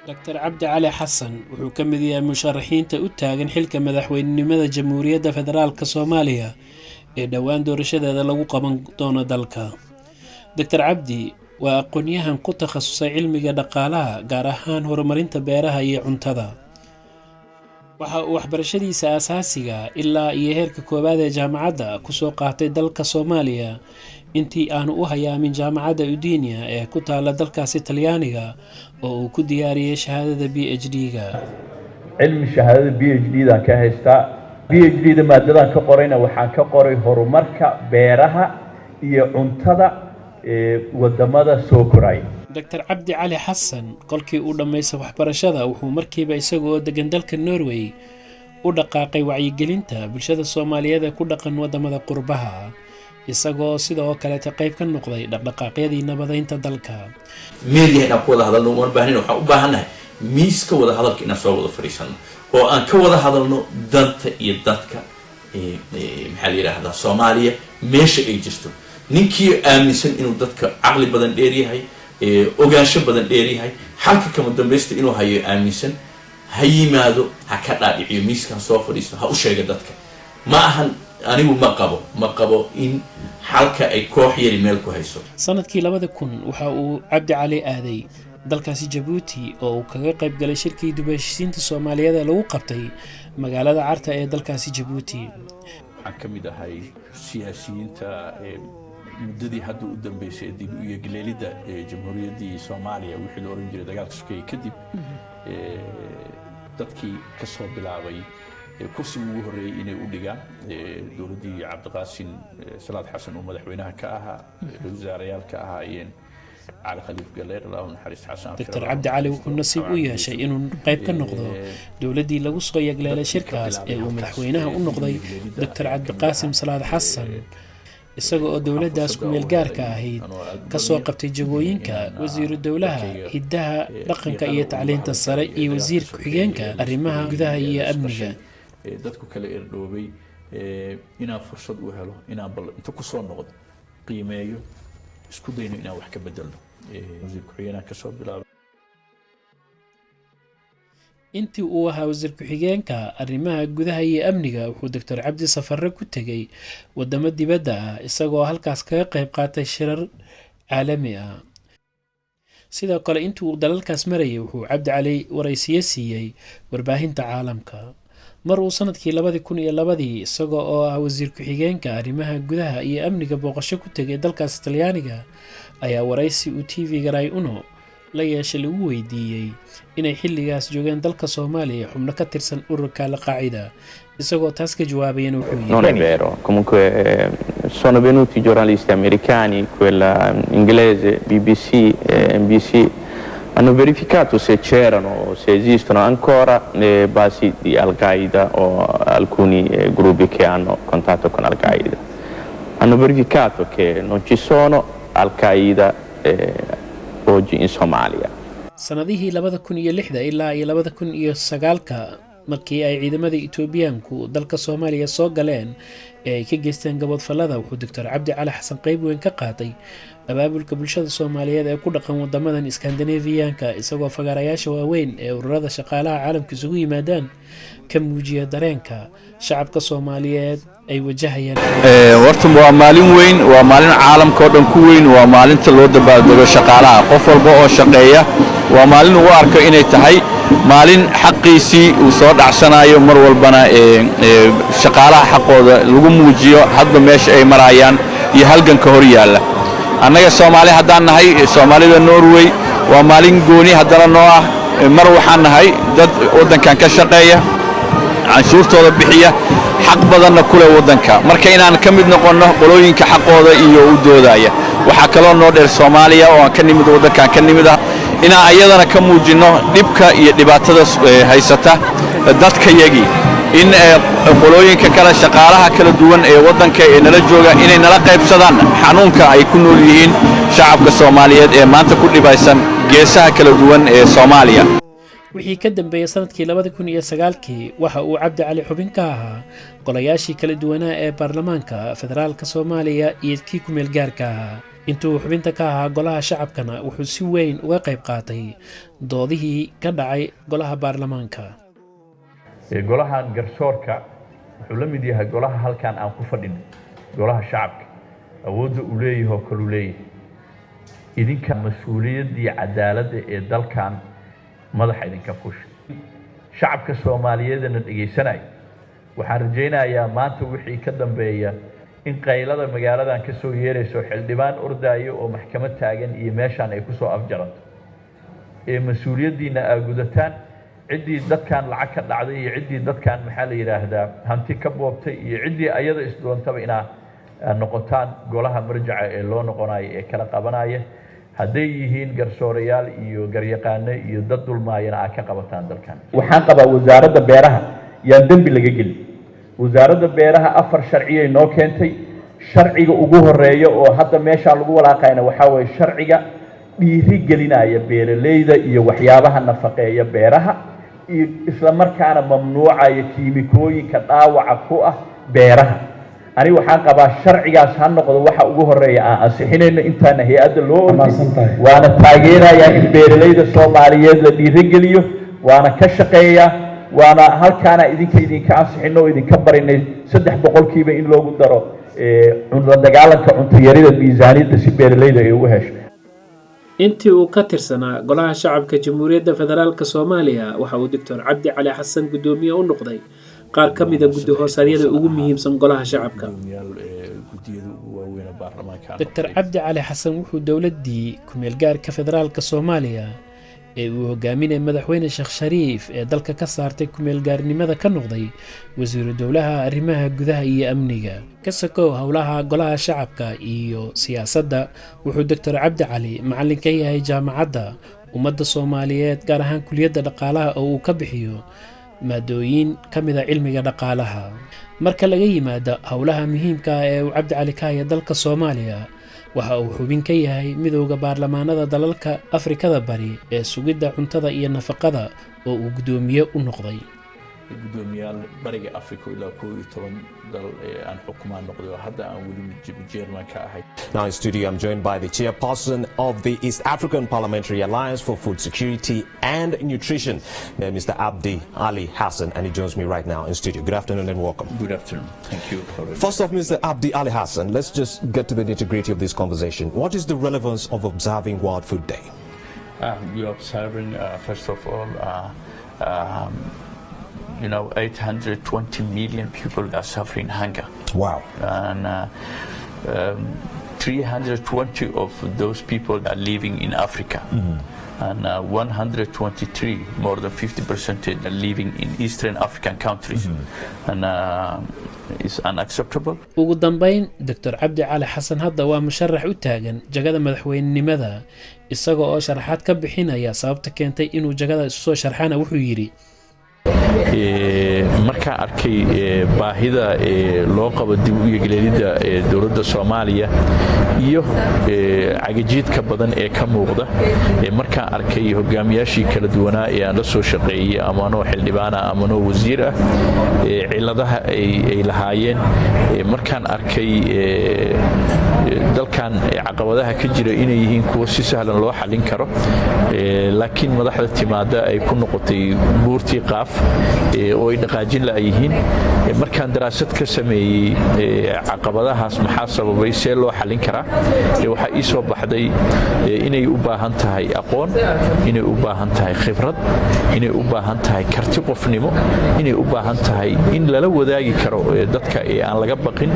دكتور عبد علي حسن wuxuu ka mid yahay musharaxiinta u taagan xilka madaxweynenimada Jamhuuriyadda Federaalka Soomaaliya ee dhawaan doorashadeeda lagu qaban doono dalka. Dr. Cabdi waa aqoonyahan ku takhasusay cilmiga dhaqaalaha gaar ahaan horumarinta beeraha iyo cuntada. waxa uu waxbarashadiisa aasaasiga ilaa iyo heerka koowaad ee jaamacadda ku soo qaatay dalka Soomaaliya intii aanu u hayaamin jaamacadda Udine ee ku taala dalkaasi Talyaaniga oo uu ku diyaariyay shahaadada PhD-ga. cilmi shahaadada PhD-da ka haysta PhD-da maadadan ka qorayna waxaan ka qoray horumarka beeraha iyo cuntada wadamada soo koray. Dr. Cabdi Cali Xasan kolkii uu dhameysay waxbarashada wuxuu markiiba isagoo degan dalka Norway u dhaqaaqay wacyigelinta bulshada Soomaaliyeed ee ku dhaqan wadamada qurbaha isagoo sidoo kale qayb ka noqday dhaqdhaqaaqyadii nabadeynta dalka. meeliyana ku wada hadalno waan baahnay waxa u baahanahay miiska wada hadalka inaan soo wada fariisano oo aan ka wada hadalno danta iyo dadka maxaa la yiraahdaa Soomaaliya meesha ay jirto ninkii aaminsan inuu dadka aqli badan dheer yahay ogaansho badan dheer yahay halka kama dambaysta inuu hayo aaminsan ha yimaado ha ka dhaadhiciyo miiskan soo fadhiisto ha u sheega dadka ma ahan anigu ma qabo in halka ay koox yari meel ku hayso. sanadkii 2000 waxa uu Cabdi Cali aaday dalkaasi Djibouti oo uu kaga qayb galay shirkii dubashisiinta Soomaaliyeed ee lagu qabtay magaalada Carta ee dalkaasi Djibouti. waxaan ka mid ahay siyaasiyiinta muddadii hadda u dambeysay dib u yeegleelida jamhuuriyaddii Soomaaliya wixii la oran jiray dagaalka sokeeye kadib dadkii ka soo bilaabay kursiga ugu horeeyay inay u dhigaan dowladdii Cabdiqaasim Salaad Xasan oo madaxweynaha ka ahaa wasaarayaal ka ahaayeen على خليفة قليل الله نحرس حسن. دكتور عبد علي وكنا نصيب وياه شيء إنه قيب كالنقضة دولدي لو صغي يقلال شركة ومدحوينها ونقضي دكتور عبد القاسم صلاح حسن isagoo dawladdaas ku meel gaarka ahayd ka soo qabtay jagooyinka wasiiru dawlaha hidaha dhaqanka iyo tacliinta sare iyo wasiir ku-xigeenka arrimaha gudaha iyo amniga. dadku kale irdhoobay inaan fursad u helo inaan bal inta ku soo noqdo qiimeeyo isku dayno inaan wax ka bedelno wasiir ku-xigeenka ka soo bilaabay intii uu ahaa wasiir ku-xigeenka arrimaha gudaha iyo amniga wuxuu Dr. Cabdi safarro ku tagay wadamo dibadda ah isagoo halkaas kaga qayb qaatay shirar caalami ah. sidoo kale intii uu dalalkaas marayay wuxuu Cabdi Cali waraysiyo siiyay warbaahinta caalamka. mar uu sanadkii 2002 isagoo oo ah wasiir ku-xigeenka arrimaha gudaha iyo amniga booqasho ku tagay dalkaas Talyaaniga ayaa waraysi uu TV-ga Rai Uno la yeeshay lagu weydiiyay inay xilligaas joogeen dalka Soomaaliya xubno ka tirsan ururka Al-Qaa'ida isagoo taas ka jawaabayna wuxuu yiri non è vero comunque sono venuti giornalisti americani quella inglese BBC NBC hanno verificato se c'erano se esistono ancora le basi di Al-Qaa'ida o alcuni gruppi che hanno contatto con Al-Qaa'ida hanno verificato che non ci sono Al-Qaa'ida oggi in Somalia. sanadihii 2006 ilaa 2009 markii ay ciidamada Itoobiyaanku dalka Soomaaliya soo galeen ee ay ka geysteen gabadfalada wuxuu Dr. Cabdi Cali Xasan qayb weyn ka qaatay abaabulka bulshada Soomaaliyeed ee ku dhaqan wadamadan Scandinavian-ka isagoo fagaarayaasha waaweyn ee ururada shaqaalaha caalamka isugu yimaadaan ka muujiya dareenka shacabka Soomaaliyeed ay wajahayaan. warta waa maalin weyn waa maalin caalamka oo dhan ku weyn waa maalinta loo dabaaldego shaqaalaha qof walba oo shaqeeya waa maalin uu arko inay tahay maalin xaqiisii uu soo dhacsanayo mar walbana shaqaalaha xaqooda lagu muujiyo hadba meesha ay marayaan iyo halganka hor yaalla. annaga Soomaali haddaan nahay Soomaalida Norway waa maalin gooni haddana noo ah mar waxaan nahay dad waddankan ka shaqeeya canshuurtooda bixiya xaq badanna ku leh waddanka marka inaan ka mid noqono qolooyinka xaqooda iyo u doodaya waxa kale oo noo dheer Soomaaliya oo aan ka nimid waddankan ka nimid inaan ayadana ka muujino dhibka iyo dhibaatada haysata dadka yagi in qolooyinka kala shaqaalaha kala duwan ee waddanka ee nala jooga inay nala qaybsadaan xanuunka ay ku nool yihiin shacabka Soomaaliyeed ee maanta ku dhibaysan geesaha kala duwan ee Soomaaliya. wixii ka dambeeyay sanadkii 2009 waxa uu Cabdi Cali xubin ka ahaa golayaashii kala duwanaa ee baarlamaanka federaalka Soomaaliya iyo kii ku meel gaarka ah intuu xubinta ka ahaa golaha shacabkana wuxuu si weyn uga qayb qaatay doodihii ka dhacay golaha baarlamaanka. golahan garsoorka wuxuu la mid yahay golaha halkan aan ku fadhino, golaha shacabka awoodda uu leeyahay oo kale uu leeyahay. idinka mas-uuliyaddii cadaaladda ee dalkan madaxa idinka fusha. shacabka Soomaaliyeedna dhageysanay waxaan rajaynayaa maanta wixii ka dambeeya in qaylada magaaladan ka soo yeerayso xildhibaan ordaayo oo maxkamad taagan iyo meeshaan ay ku soo afjaranto. mas-uuliyaddiina aad gudataan, ciddii dadkan lacag ka dhacday iyo ciddii dadkan maxaa la yiraahdaa hanti ka boobtay iyo ciddii ayada isdoontaba inaa noqotaan golaha marjaca ee loo noqonayo ee kala qabanaya. hadday yihiin garsoorayaal iyo garyaqaano iyo dad dulmaayana aad ka qabataan dalkan. waxaan qabaa wasaaradda beeraha yaan dembi laga gelin. wasaaradda beeraha 4 sharciyay noo keentay. sharciga ugu horeeya oo hadda meesha lagu walaaqayna waxaa weeye sharciga dhiiri gelinaya beeralayda iyo waxyaabaha nafaqeeya beeraha iyo isla markaana mamnuucaya kiimikooyinka dhaawaca ku ah beeraha. ani waxaan qabaa sharcigaas ha noqdo waxa ugu horeeya aan ansixinayno intaana hay-adda loo ordin. waana taageerayaa in beeralayda Soomaaliyeed la dhiirigeliyo, waana ka shaqeeyaa, waana halkaana idinka ansixino oo idinka barinay 3% in loogu daro cunto dagaalanka cunto yarida miisaaniyadda si beeralayda ay ugu hesho. intii uu ka tirsanaa golaha shacabka Jamhuuriyadda Federaalka Soomaaliya waxa uu Dr. Cabdi Cali Xasan gudoomiye u noqday qaar ka mid ah guddi-hoosaadyada ugu muhiimsan golaha shacabka. Dr. Cabdi Cali Xasan wuxuu dowladdii ku-meelgaarka Federaalka Soomaaliya ee uu hogaaminayay madaxweyne Sheekh Shariif ee dalka ka saartay ku-meelgaarnimada ka noqday wasiiru dowlaha arrimaha gudaha iyo amniga. ka sokow howlaha golaha shacabka iyo siyaasadda wuxuu Dr. Cabdi Cali macallin ka yahay jaamacadda ummadda Soomaaliyeed gaar ahaan kuliyadda dhaqaalaha oo uu ka bixiyo maadooyin ka mid ah cilmiga dhaqaalaha. marka laga yimaado howlaha muhiimka ah ee uu Cabdi Cali ka haya dalka Soomaaliya waxa uu xubin ka yahay midowga baarlamaanada dalalka Afrikada Bari ee sugidda cuntada iyo nafaqada oo uu gudoomiye u noqday. gudoomiyaal bariga Afrika ilaa 12 dal aan xukumaan noqday oo hadda aan weli German ka ahay. Now in studio I'm joined by the chairperson of the East African Parliamentary Alliance for Food Security and Nutrition, Mr. Abdi Ali Hassan, and he joins me right now in studio. Good afternoon and welcome. Good afternoon. Thank you for it. First off, Mr. Abdi Ali Hassan, let's just get to the nitty-gritty of this conversation. What is the relevance of observing World Food Day? We are observing, first of all, 820 million people are suffering hunger. Wow. And 320 of those people are living in Africa. And 123, more than 50%, are living in Eastern African countries. And it's unacceptable. ugu dambeyn Dr. Cabdi Cali Xasan hadda waa musharax u taagan jagada madaxweynenimada isagoo oo sharaxaad ka bixinaya sababta keentay inuu jagada isu soo sharxana wuxuu yiri markaan arkay baahida loo qabo dib u eegleelida dowladda Soomaaliya iyo cagajiidka badan ee ka muuqda markaan arkay hogaamiyaashii kala duwanaa ee aan la soo shaqeeyay ama noo xildhibaana ama noo wasiir ah ciladaha ay lahaayeen markaan arkay dalkan caqabadaha ka jira inay yihiin kuwa si sahlan loo xalin karo laakiin madaxda timaada ay ku noqotay buurtii qaaf oo ay dhaqaajin la yihiin markaan daraasad ka sameeyay caqabadahaas maxaa sababay see loo xalin karaa waxa ii soo baxday inay u baahan tahay aqoon, inay u baahan tahay khibrad, inay u baahan tahay karti qofnimo, inay u baahan tahay in lala wadaagi karo dadka aan laga baqin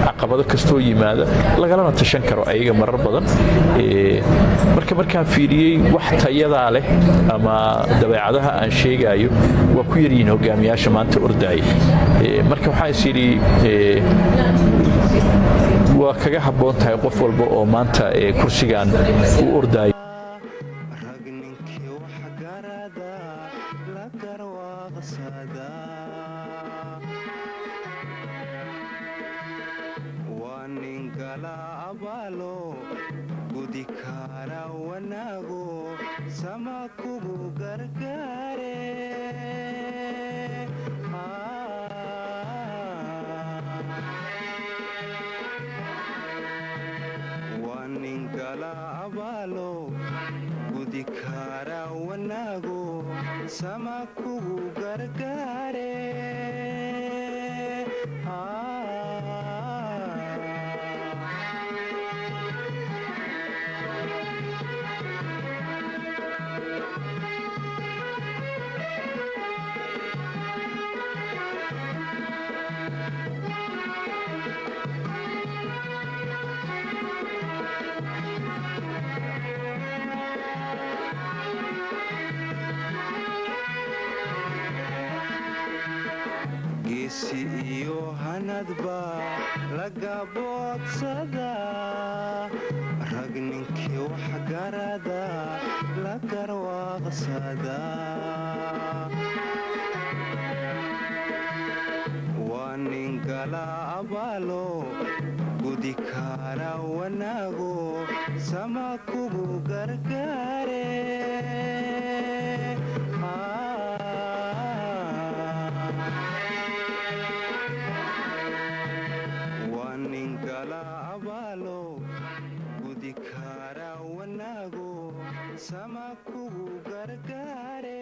caqabado kastoo yimaada lagalana tashan karo ayaga marar badan markaan fiiriyey wax tayadaa leh ama dabeecadaha aan sheegayo waa ku yaryihiin hogaamiyaasha maanta ordaaya marka waxaan is yidhi waa kaga habboon tahay qof walba oo maanta kursigan u ordaayo gala abaalo gudi kara wanaago sama kugu gargaare geesi iyo hanadba laga boodsada rag ninkii waxgarada la garwaaqsada waa nin gala abaalo gudi kara wanaago sama kugu gargaare abaalo gudi kara wanaago sama kugu gargaare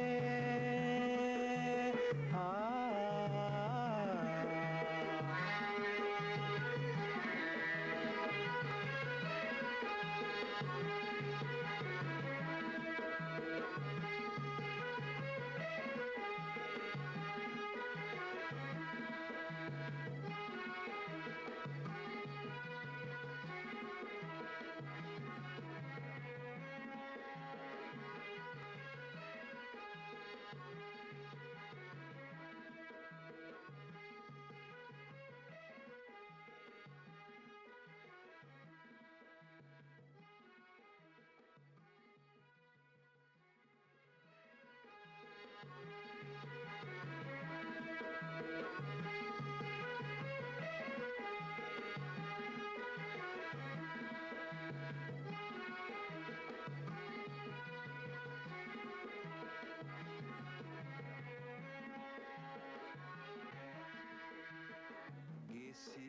geesi